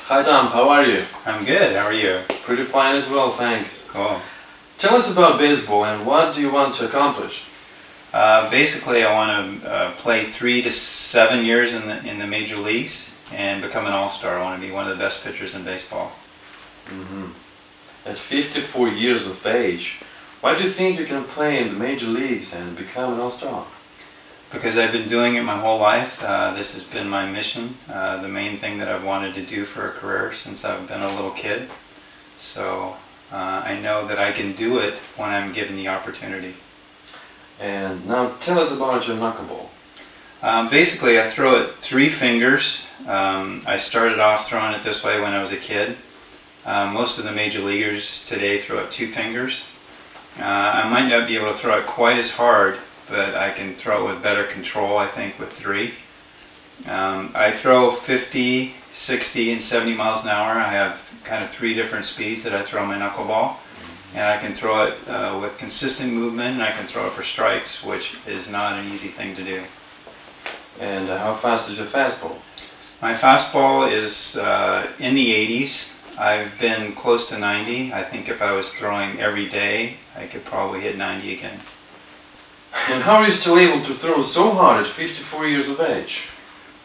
Hi Tom, how are you? I'm good, how are you? Pretty fine as well, thanks. Cool. Tell us about baseball and what do you want to accomplish? Basically, I want to play 3 to 7 years in the major leagues and become an all-star. I want to be one of the best pitchers in baseball. At 54 years of age, why do you think you can play in the major leagues and become an all-star? Because I've been doing it my whole life. This has been my mission, the main thing that I've wanted to do for a career since I've been a little kid. So I know that I can do it when I'm given the opportunity. And now tell us about your knuckleball. Basically, I throw it 3 fingers. I started off throwing it this way when I was a kid. Most of the major leaguers today throw it 2 fingers. I might not be able to throw it quite as hard, but I can throw it with better control, I think, with 3. I throw 50, 60, and 70 miles an hour. I have kind of 3 different speeds that I throw my knuckleball. And I can throw it with consistent movement, and I can throw it for strikes, which is not an easy thing to do. And how fast is your fastball? My fastball is in the 80s. I've been close to 90. I think if I was throwing every day, I could probably hit 90 again. And how are you still able to throw so hard at 54 years of age?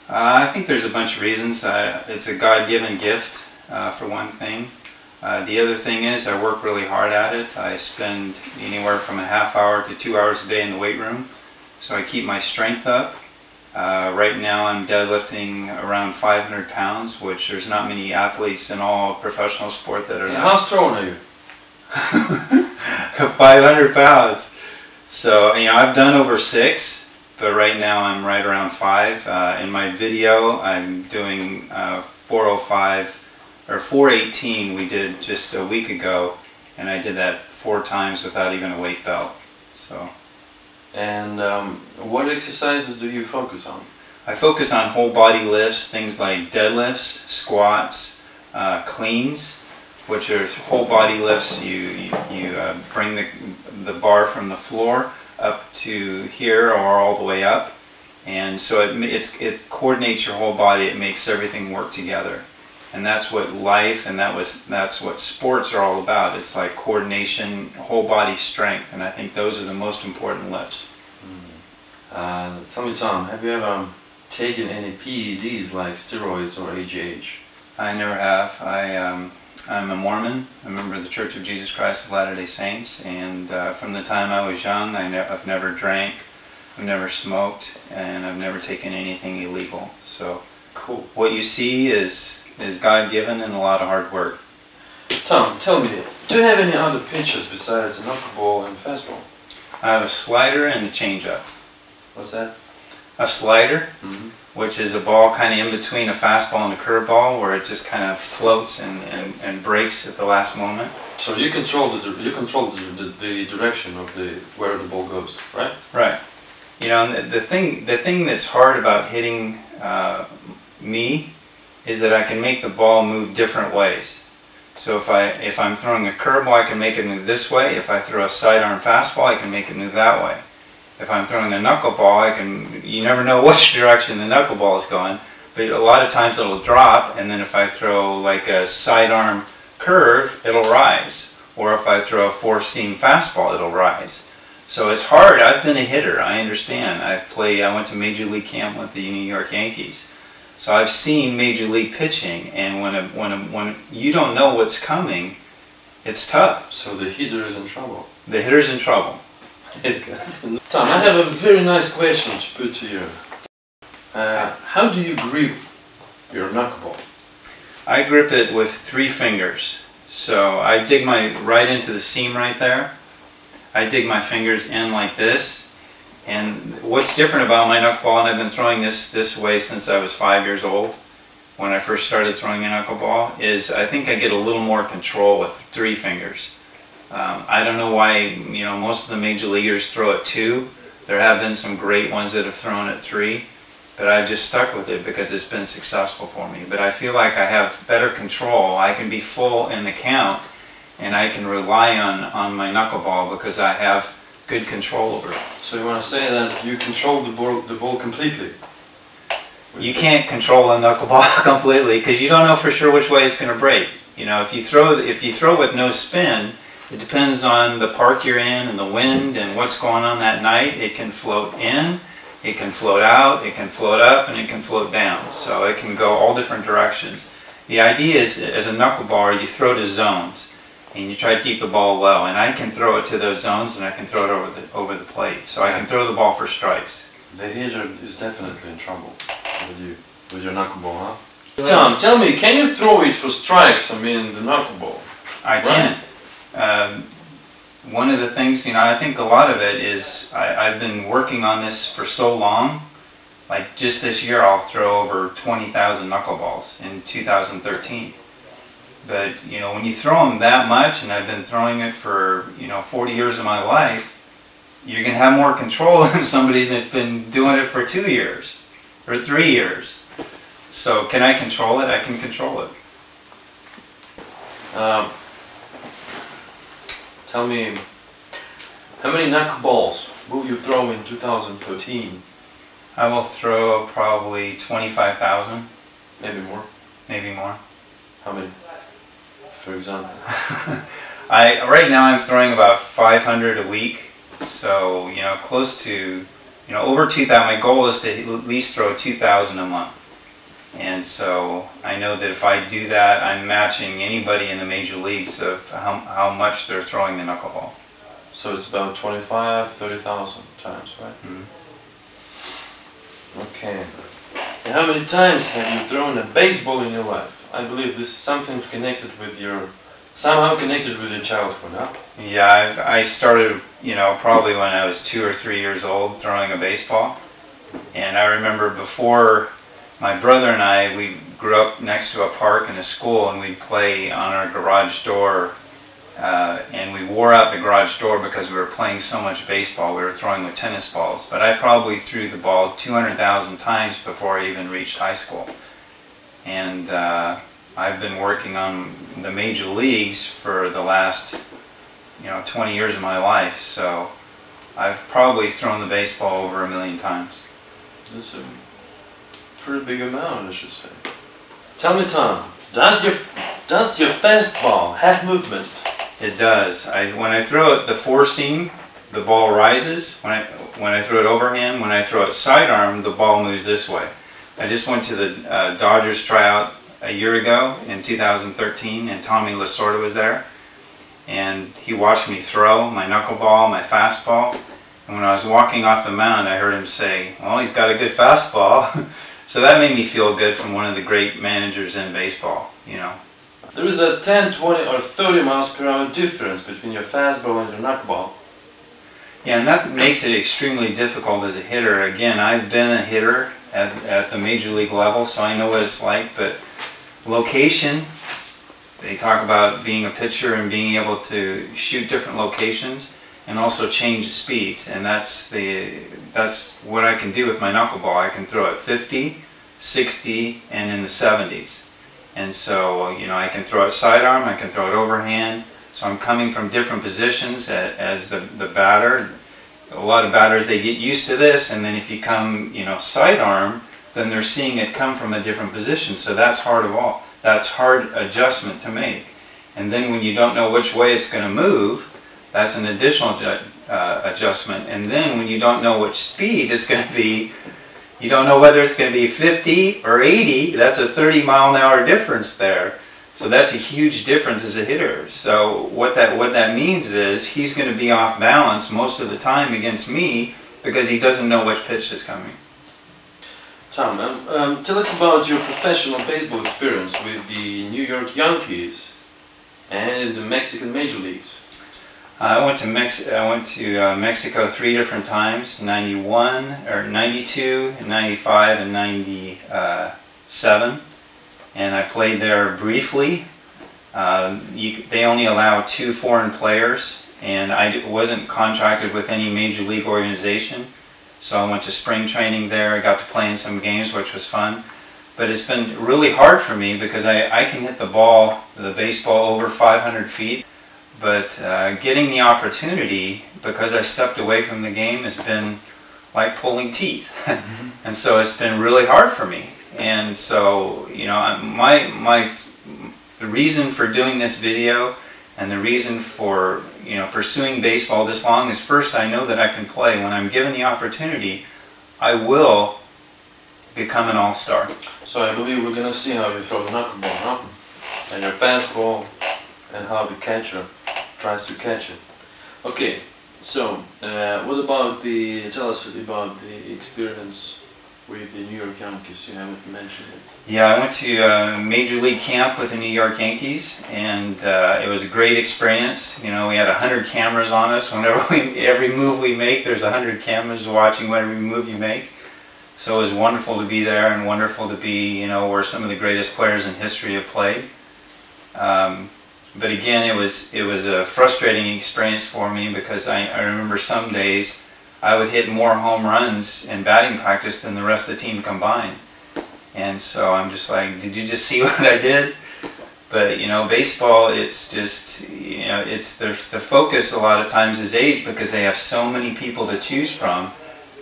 I think there's a bunch of reasons. It's a God-given gift, for one thing. The other thing is I work really hard at it. I spend anywhere from a half hour to 2 hours a day in the weight room. So I keep my strength up. Right now I'm deadlifting around 500 pounds, which there's not many athletes in all professional sport that are that. How strong are you? 500 pounds. So, you know, I've done over 6, but right now I'm right around 5. In my video I'm doing 405 or 418 we did just a week ago, and I did that 4 times without even a weight belt. So. And what exercises do you focus on? I focus on whole body lifts, things like deadlifts, squats, cleans, which are whole body lifts. You bring the bar from the floor up to here or all the way up, and so it coordinates your whole body. It makes everything work together. And that's what life and that's what sports are all about. It's like coordination, whole body strength, and I think those are the most important lifts. Tell me, Tom, have you ever taken any PEDs like steroids or AGH? I never have. I'm a Mormon, a member of the Church of Jesus Christ of Latter-day Saints, and from the time I was young, I've never drank, I've never smoked, and I've never taken anything illegal. So cool. What you see is God-given and a lot of hard work. Tom, tell me, do you have any other pitches besides a knuckleball and fastball? I have a slider and a changeup. What's that? A slider, which is a ball kind of in between a fastball and a curveball, where it just kind of floats and breaks at the last moment. So you control the direction of where the ball goes, right? Right. You know, the thing that's hard about hitting me is that I can make the ball move different ways. So if I'm throwing a curveball, I can make it move this way. If I throw a sidearm fastball, I can make it move that way. If I'm throwing a knuckleball, you never know which direction the knuckleball is going, but a lot of times it'll drop, and then if I throw like a sidearm curve, it'll rise. Or if I throw a 4-seam fastball, it'll rise. So it's hard. I've been a hitter, I understand. I went to Major League camp with the New York Yankees. So I've seen Major League pitching, and when you don't know what's coming, it's tough. So the hitter is in trouble. The hitter's in trouble. Tom, I have a very nice question to put to you. How do you grip your knuckleball? I grip it with 3 fingers. So I dig right into the seam right there. I dig my fingers in like this. And what's different about my knuckleball, and I've been throwing this way since I was 5 years old, when I first started throwing a knuckleball, is I think I get a little more control with 3 fingers. I don't know why, you know, most of the major leaguers throw it 2. There have been some great ones that have thrown it 3, but I've just stuck with it because it's been successful for me. But I feel like I have better control. I can be full in the count, and I can rely on my knuckleball because I have good control over it. So you want to say that you control the ball completely? You can't control a knuckleball completely because you don't know for sure which way it's going to break. You know, if you throw with no spin, it depends on the park you're in and the wind and what's going on that night. It can float in, it can float out, it can float up, and it can float down. So it can go all different directions. The idea is, as a knuckleballer, you throw to zones and you try to keep the ball low. And I can throw it to those zones and I can throw it over the plate. So I can throw the ball for strikes. The hitter is definitely in trouble with your knuckleball, huh? Tom, tell me, can you throw it for strikes? I mean, the knuckleball. I can. One of the things, you know, I think a lot of it is I've been working on this for so long. Like just this year, I'll throw over 20,000 knuckleballs in 2013. But you know, when you throw them that much, and I've been throwing it for 40 years of my life, you're gonna have more control than somebody that's been doing it for 2 years or 3 years. So can I control it? I can control it. Tell me, how many knuckleballs will you throw in 2013? I will throw probably 25,000. Maybe more? Maybe more. How many, for example? Right now I'm throwing about 500 a week. So, close to, over 2,000. My goal is to at least throw 2,000 a month. And so I know that if I do that, I'm matching anybody in the major leagues of how much they're throwing the knuckleball. So it's about 25, 30,000 times, right? Mm-hmm. Okay. And how many times have you thrown a baseball in your life? I believe this is something connected with somehow connected with your childhood, huh? Yeah, I started, probably when I was 2 or 3 years old throwing a baseball. And I remember before, my brother and I, we grew up next to a park and a school, and we'd play on our garage door, and we wore out the garage door because we were playing so much baseball. We were throwing with tennis balls, but I probably threw the ball 200,000 times before I even reached high school. And I've been working on the major leagues for the last 20 years of my life, so I've probably thrown the baseball over 1 million times. That's a pretty big amount, I should say. Tell me, Tom, does your fastball have movement? It does. When I throw it the four seam, the ball rises. When I throw it overhand, when I throw it sidearm, the ball moves this way. I just went to the Dodgers tryout a year ago in 2013, and Tommy Lasorda was there, and he watched me throw my knuckleball, my fastball, and when I was walking off the mound, I heard him say, "Well, he's got a good fastball." So that made me feel good from one of the great managers in baseball, There is a 10, 20 or 30 miles per hour difference between your fastball and your knuckleball. Yeah, and that makes it extremely difficult as a hitter. Again, I've been a hitter at the major league level, so I know what it's like, but location, they talk about being a pitcher and being able to shoot different locations and also change speeds, and that's what I can do with my knuckleball. I can throw it 50, 60, and in the 70s. And so, I can throw it sidearm, I can throw it overhand, so I'm coming from different positions as the batter. A lot of batters, they get used to this, and then if you come, sidearm, then they're seeing it come from a different position, so that's hard of all. That's hard adjustment to make. And then when you don't know which way it's going to move, that's an additional adjustment. And then when you don't know which speed it's going to be, you don't know whether it's going to be 50 or 80, that's a 30-mile-an-hour difference there. So that's a huge difference as a hitter. So what that means is he's going to be off balance most of the time against me because he doesn't know which pitch is coming. Tom, tell us about your professional baseball experience with the New York Yankees and the Mexican major leagues. I went to Mexico 3 different times: 91, or 92, 95, and 97. And I played there briefly. They only allow 2 foreign players, and I wasn't contracted with any major league organization. So I went to spring training there. I got to play in some games, which was fun. But it's been really hard for me because I can hit the baseball over 500 feet. But getting the opportunity, because I stepped away from the game, has been like pulling teeth. And so it's been really hard for me. And so, you know, the reason for doing this video and the reason for, you know, pursuing baseball this long is, first, I know that I can play. When I'm given the opportunity, I will become an all-star. So I believe we're going to see how you throw the knuckleball, huh? And your fastball, and how the catcher tries to catch it. Okay, so what about tell us about the experience with the New York Yankees. You haven't mentioned it. Yeah, I went to a Major League camp with the New York Yankees, and it was a great experience. You know, we had 100 cameras on us. Whenever every move we make, there's 100 cameras watching every move you make. So it was wonderful to be there, and wonderful to be, you know, where some of the greatest players in history have played. But again, it was a frustrating experience for me, because I remember some days I would hit more home runs in batting practice than the rest of the team combined. And so I'm just like, did you just see what I did? But, you know, baseball, it's just, you know, it's the focus a lot of times is age, because they have so many people to choose from,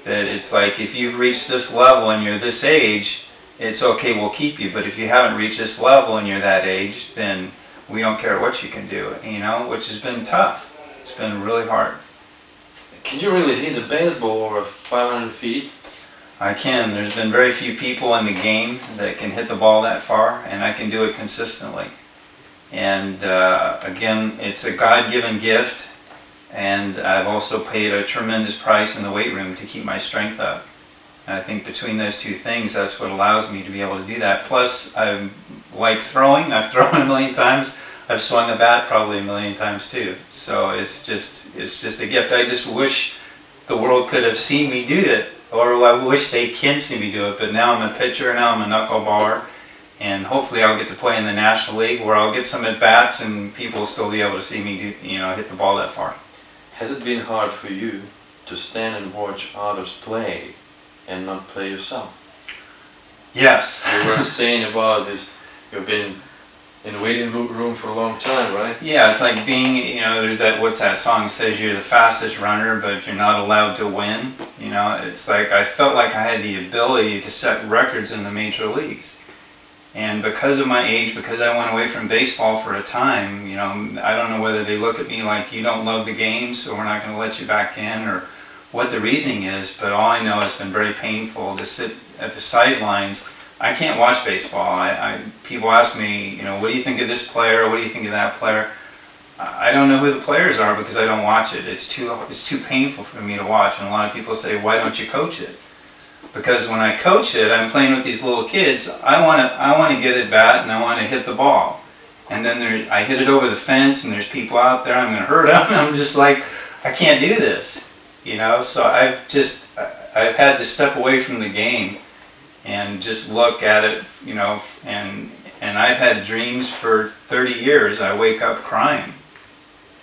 that it's like, if you've reached this level and you're this age, it's okay, we'll keep you. But if you haven't reached this level and you're that age, then we don't care what you can do, you know, which has been tough. It's been really hard. Can you really hit a baseball over 500 feet? I can. There's been very few people in the game that can hit the ball that far, and I can do it consistently. And again, it's a God-given gift, and I've also paid a tremendous price in the weight room to keep my strength up. And I think between those two things, that's what allows me to be able to do that. Plus, I like throwing. I've thrown a million times. I've swung a bat probably a million times too. So it's just a gift. I just wish the world could have seen me do it, or I wish they can see me do it. But now I'm a pitcher, now I'm a knuckleballer, and hopefully I'll get to play in the National League, where I'll get some at bats and people will still be able to see me do, you know, hit the ball that far. Has it been hard for you to stand and watch others play and not play yourself? Yes. You were saying about this, you've been in the waiting room for a long time, right? Yeah, it's like being, you know, there's that, what's that song says, you're the fastest runner, but you're not allowed to win. You know, it's like I felt like I had the ability to set records in the major leagues. And because of my age, because I went away from baseball for a time, you know, I don't know whether they look at me like, you don't love the game, so we're not going to let you back in, or what the reasoning is, but all I know, it's been very painful to sit at the sidelines. I can't watch baseball. People ask me, you know, what do you think of this player? What do you think of that player? I don't know who the players are because I don't watch it. It's too painful for me to watch. And a lot of people say, why don't you coach it? Because when I coach it, I'm playing with these little kids. I want to get at bat and I want to hit the ball. And then I hit it over the fence and there's people out there. I'm going to hurt them. And I'm just like, I can't do this, you know. So I've had to step away from the game and just look at it, you know, and I've had dreams for 30 years. I wake up crying.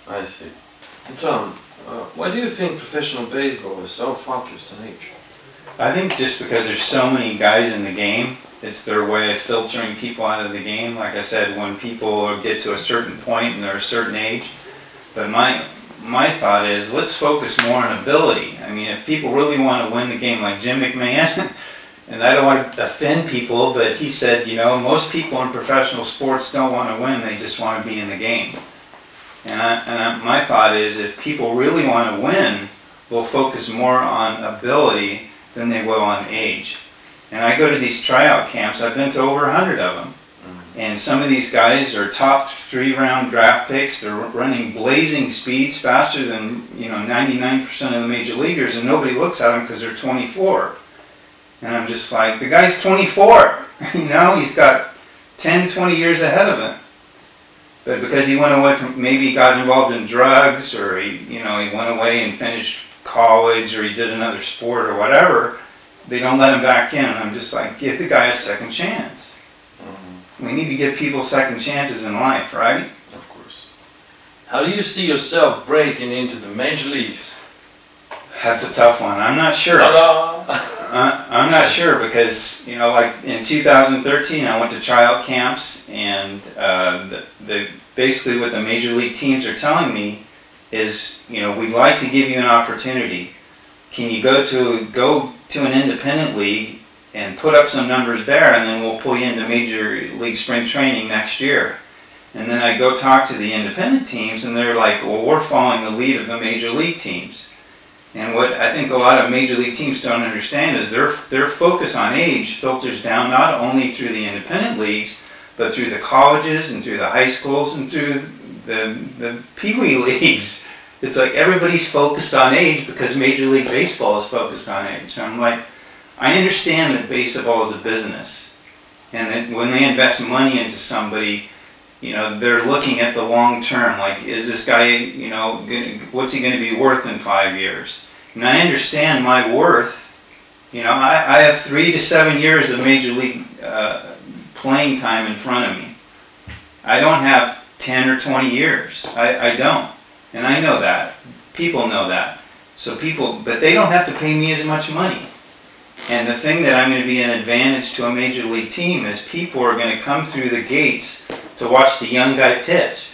I see. Tom, why do you think professional baseball is so focused on age? I think just because there's so many guys in the game, it's their way of filtering people out of the game. Like I said, when people get to a certain point and they're a certain age. But my thought is, let's focus more on ability. I mean, if people really want to win the game, like Jim McMahon, and I don't want to offend people, but he said, you know, most people in professional sports don't want to win, they just want to be in the game. And my thought is, if people really want to win, they'll focus more on ability than they will on age. And I go to these tryout camps, I've been to over 100 of them. And some of these guys are top 3-round draft picks, they're running blazing speeds faster than, you know, 99% of the major leaguers, and nobody looks at them because they're 24. And I'm just like, the guy's 24, you know, he's got 10, 20 years ahead of him. But because he went away from, maybe he got involved in drugs, or he went away and finished college, or he did another sport or whatever, they don't let him back in. And I'm just like, give the guy a second chance. We need to give people second chances in life, right? Of course. How do you see yourself breaking into the major leagues? That's a tough one. I'm not sure. I'm not sure, because, you know, like in 2013 I went to tryout camps, and basically what the major league teams are telling me is, you know, we'd like to give you an opportunity. can you go to an independent league and put up some numbers there, and then we'll pull you into Major League Spring Training next year. And then I go talk to the independent teams, and they're like, well, we're following the lead of the Major League teams. And what I think a lot of Major League teams don't understand is their focus on age filters down not only through the independent leagues, but through the colleges and through the high schools and through the Pee-wee leagues. It's like everybody's focused on age because Major League Baseball is focused on age. And I'm like, I understand that baseball is a business, and that when they invest money into somebody, you know, they're looking at the long term. Like, is this guy, you know, what's he going to be worth in 5 years? And I understand my worth. You know, I have 3 to 7 years of Major League playing time in front of me. I don't have 10 or 20 years. I don't. And I know that. People know that. So but they don't have to pay me as much money. And the thing that I'm going to be an advantage to a Major League team is people are going to come through the gates to watch the young guy pitch.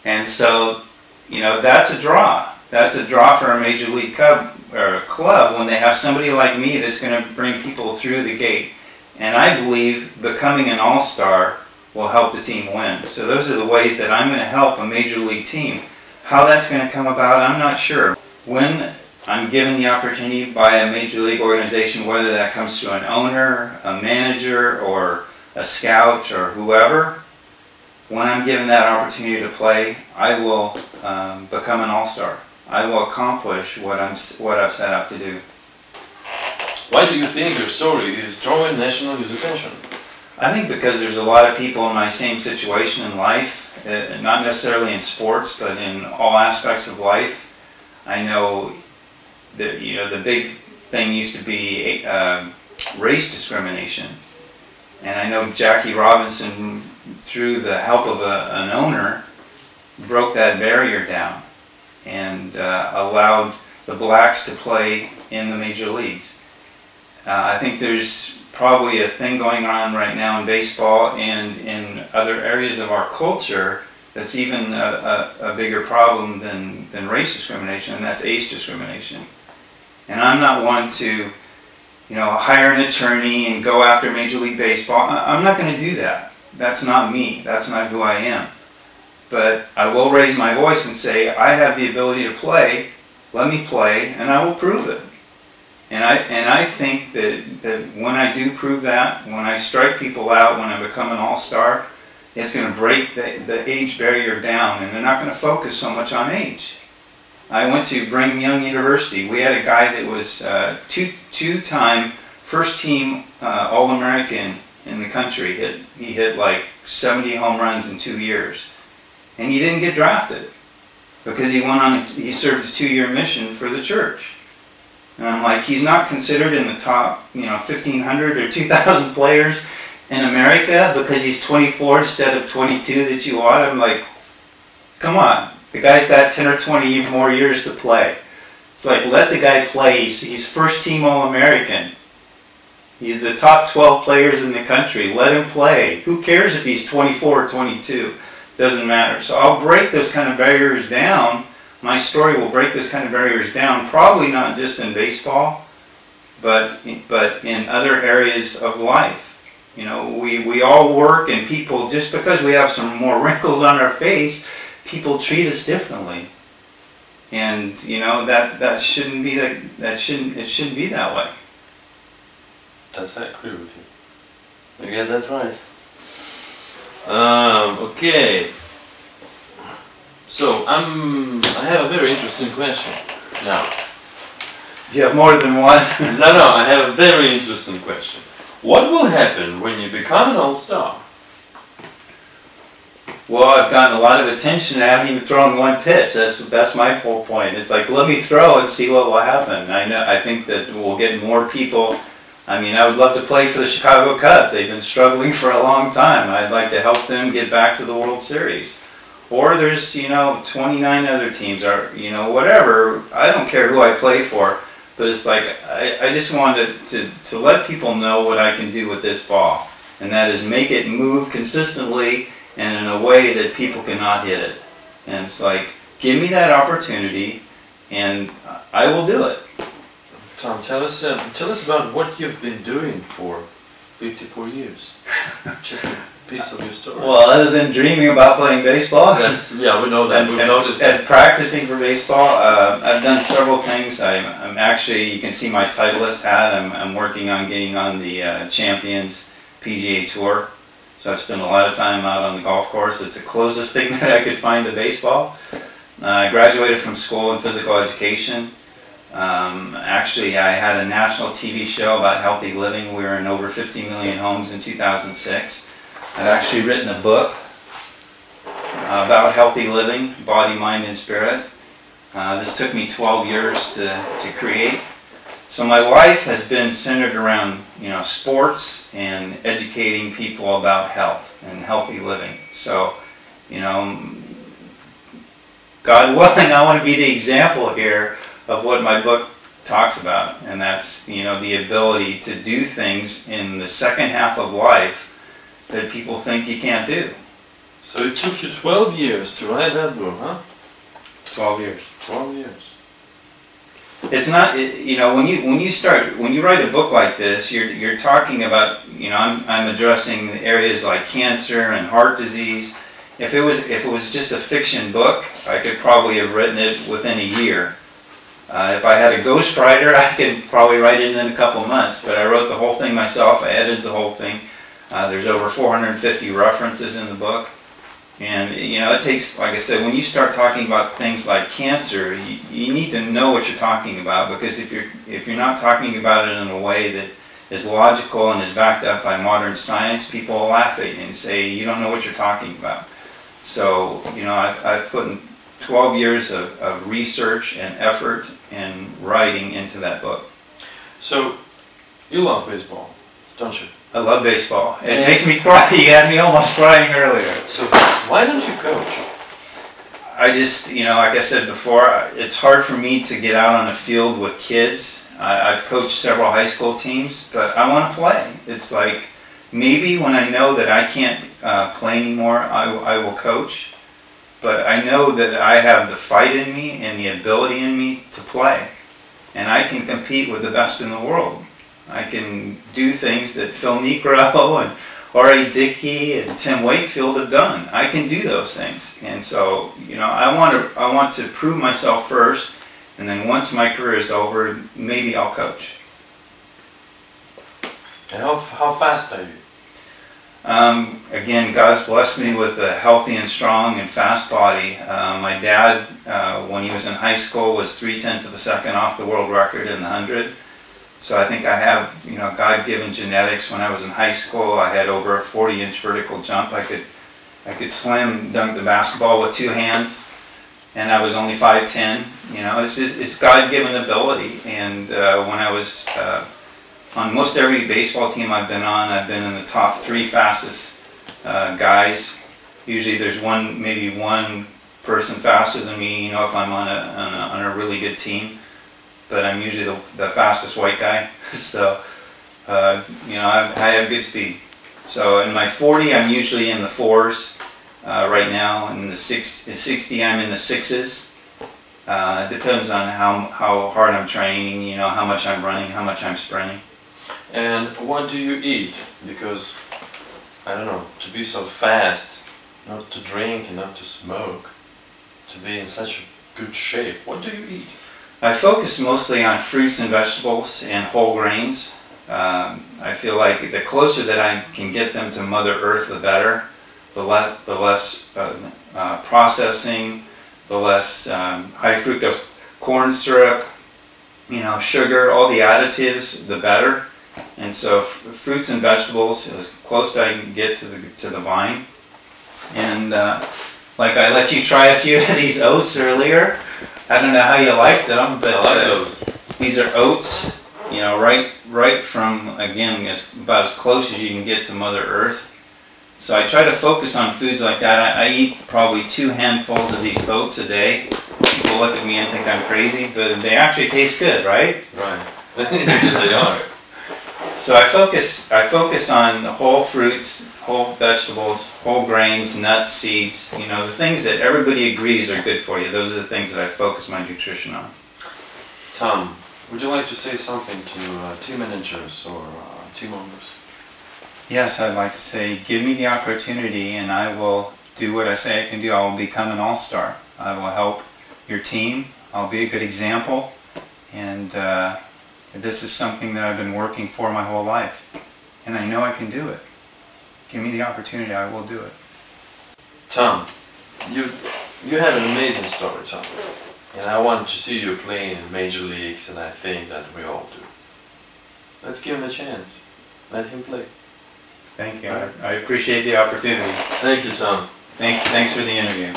And so, you know, that's a draw. That's a draw for a Major League club when they have somebody like me that's going to bring people through the gate. And I believe becoming an all-star will help the team win. So those are the ways that I'm going to help a Major League team. How that's going to come about, I'm not sure. When I'm given the opportunity by a Major League organization, whether that comes to an owner, a manager, or a scout, or whoever, when I'm given that opportunity to play, I will become an all-star. I will accomplish what I've set out to do. Why do you think your story is drawing national youth attention? I think because there's a lot of people in my same situation in life, not necessarily in sports, but in all aspects of life. I know that, you know, the big thing used to be race discrimination, and I know Jackie Robinson, through the help of an owner, broke that barrier down and allowed the blacks to play in the major leagues. I think there's probably a thing going on right now in baseball and in other areas of our culture that's even a bigger problem than race discrimination, and that's age discrimination. And I'm not one to, you know, hire an attorney and go after Major League Baseball. I'm not going to do that. That's not me. That's not who I am. But I will raise my voice and say, I have the ability to play, let me play, and I will prove it. And I think that when I do prove that, when I strike people out, when I become an all-star, it's going to break the age barrier down, and they're not going to focus so much on age. I went to Brigham Young University. We had a guy that was two-time first-team All-American in the country. He hit like 70 home runs in 2 years. And he didn't get drafted because he served his 2-year mission for the church. And I'm like, he's not considered in the top, 1,500 or 2,000 players in America because he's 24 instead of 22 that you ought. I'm like, come on. The guy's got 10 or 20 more years to play. It's like, let the guy play. He's first-team All-American. He's the top 12 players in the country. Let him play. Who cares if he's 24 or 22? Doesn't matter. So I'll break those kind of barriers down. My story will break those kind of barriers down, probably not just in baseball, but in other areas of life. We all work, and people, just because we have some more wrinkles on our face, people treat us differently. And that shouldn't be it shouldn't be that way. I agree with you. You get that right. Okay. So I have a very interesting question now. You have more than one? No, I have a very interesting question. What will happen when you become an all-star? Well, I've gotten a lot of attention. I haven't even thrown one pitch. That's my whole point. It's like, let me throw and see what will happen. I think that we'll get more people. I mean, I would love to play for the Chicago Cubs. They've been struggling for a long time. I'd like to help them get back to the World Series. Or there's, 29 other teams, or, whatever. I don't care who I play for. But it's like, I just wanted to let people know what I can do with this ball. And that is make it move consistently and in a way that people cannot hit it. And it's like, give me that opportunity, and I will do it. Tom, tell us about what you've been doing for 54 years. Just a piece of your story. Well, other than dreaming about playing baseball, yeah, we know that. We've noticed that. And practicing for baseball, I've done several things. I'm actually, you can see my Titleist hat. I'm working on getting on the Champions PGA Tour. So I've spent a lot of time out on the golf course. It's the closest thing that I could find to baseball. I graduated from school in physical education. Actually, I had a national TV show about healthy living. We were in over 50 million homes in 2006. I've actually written a book about healthy living, body, mind, and spirit. This took me 12 years to create. So my life has been centered around, sports and educating people about health and healthy living. So, God willing, I want to be the example here of what my book talks about, and that's, the ability to do things in the second half of life that people think you can't do. So it took you 12 years to write that book, huh? 12 years. 12 years. It's not, when you write a book like this, you're talking about, I'm addressing areas like cancer and heart disease. If it was just a fiction book, I could probably have written it within a year. If I had a ghostwriter, I could probably write it in a couple months. But I wrote the whole thing myself. I edited the whole thing. There's over 450 references in the book. And, it takes, like I said, when you start talking about things like cancer, you need to know what you're talking about, because if you're not talking about it in a way that is logical and is backed up by modern science, people will laugh at you and say, you don't know what you're talking about. So, I've put in 12 years of research and effort and writing into that book. So, you love baseball, don't you? I love baseball. It makes me cry. You had me almost crying earlier. So, why don't you coach? I just, like I said before, it's hard for me to get out on a field with kids. I've coached several high school teams, but I want to play. It's like, maybe when I know that I can't play anymore, I will coach. But I know that I have the fight in me and the ability in me to play. And I can compete with the best in the world. I can do things that Phil Necro and R.A. Dickey and Tim Wakefield have done. I can do those things. And so, I want to prove myself first, and then once my career is over, maybe I'll coach. And how fast are you? Again, God's blessed me with a healthy and strong and fast body. My dad, when he was in high school, was 0.3 of a second off the world record in the 100. So I think I have, God-given genetics. When I was in high school, I had over a 40-inch vertical jump. I could slam dunk the basketball with 2 hands, and I was only 5'10". It's God-given ability. And when I was on most every baseball team I've been on, I've been in the top 3 fastest guys. Usually there's maybe one person faster than me, if I'm on a really good team. But I'm usually the fastest white guy. So, I have good speed. So in my 40, I'm usually in the 4s right now. In the 60, I'm in the 6s. It depends on how hard I'm training, how much I'm running, how much I'm sprinting. And what do you eat? Because, I don't know, to be so fast, not to drink and not to smoke, to be in such a good shape, what do you eat? I focus mostly on fruits and vegetables and whole grains. I feel like the closer that I can get them to Mother Earth, the better. The less processing, the less high fructose corn syrup, sugar, all the additives, the better. And so fruits and vegetables, as close as I can get to the vine. And like I let you try a few of these oats earlier. I don't know how you liked them, but I like those. These are oats, right from, again, about as close as you can get to Mother Earth. So I try to focus on foods like that. I eat probably 2 handfuls of these oats a day. People look at me and think I'm crazy, but they actually taste good, right? Right. They are. So I focus on whole fruits, whole vegetables, whole grains, nuts, seeds, you know, the things that everybody agrees are good for you. Those are the things that I focus my nutrition on. Tom, would you like to say something to team managers or team owners? Yes, I'd like to say, give me the opportunity and I will do what I say I can do. I will become an all-star. I will help your team. I'll be a good example. And this is something that I've been working for my whole life. And I know I can do it. Give me the opportunity, I will do it. Tom, you have an amazing story, Tom. And I want to see you playing in major leagues, and I think that we all do. Let's give him a chance. Let him play. Thank you. I appreciate the opportunity. Thank you, Tom. Thanks for the interview.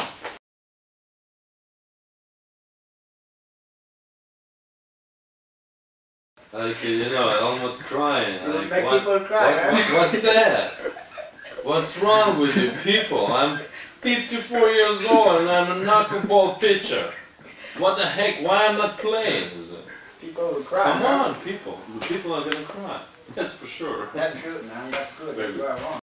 Like, you know, I almost crying. Like, make people cry, what's that? What's wrong with you people? I'm 54 years old and I'm a knuckleball pitcher. What the heck? Why I'm not playing? People will cry. Come on, people. The people are gonna cry. That's for sure. That's good, man. That's good. That's what I want.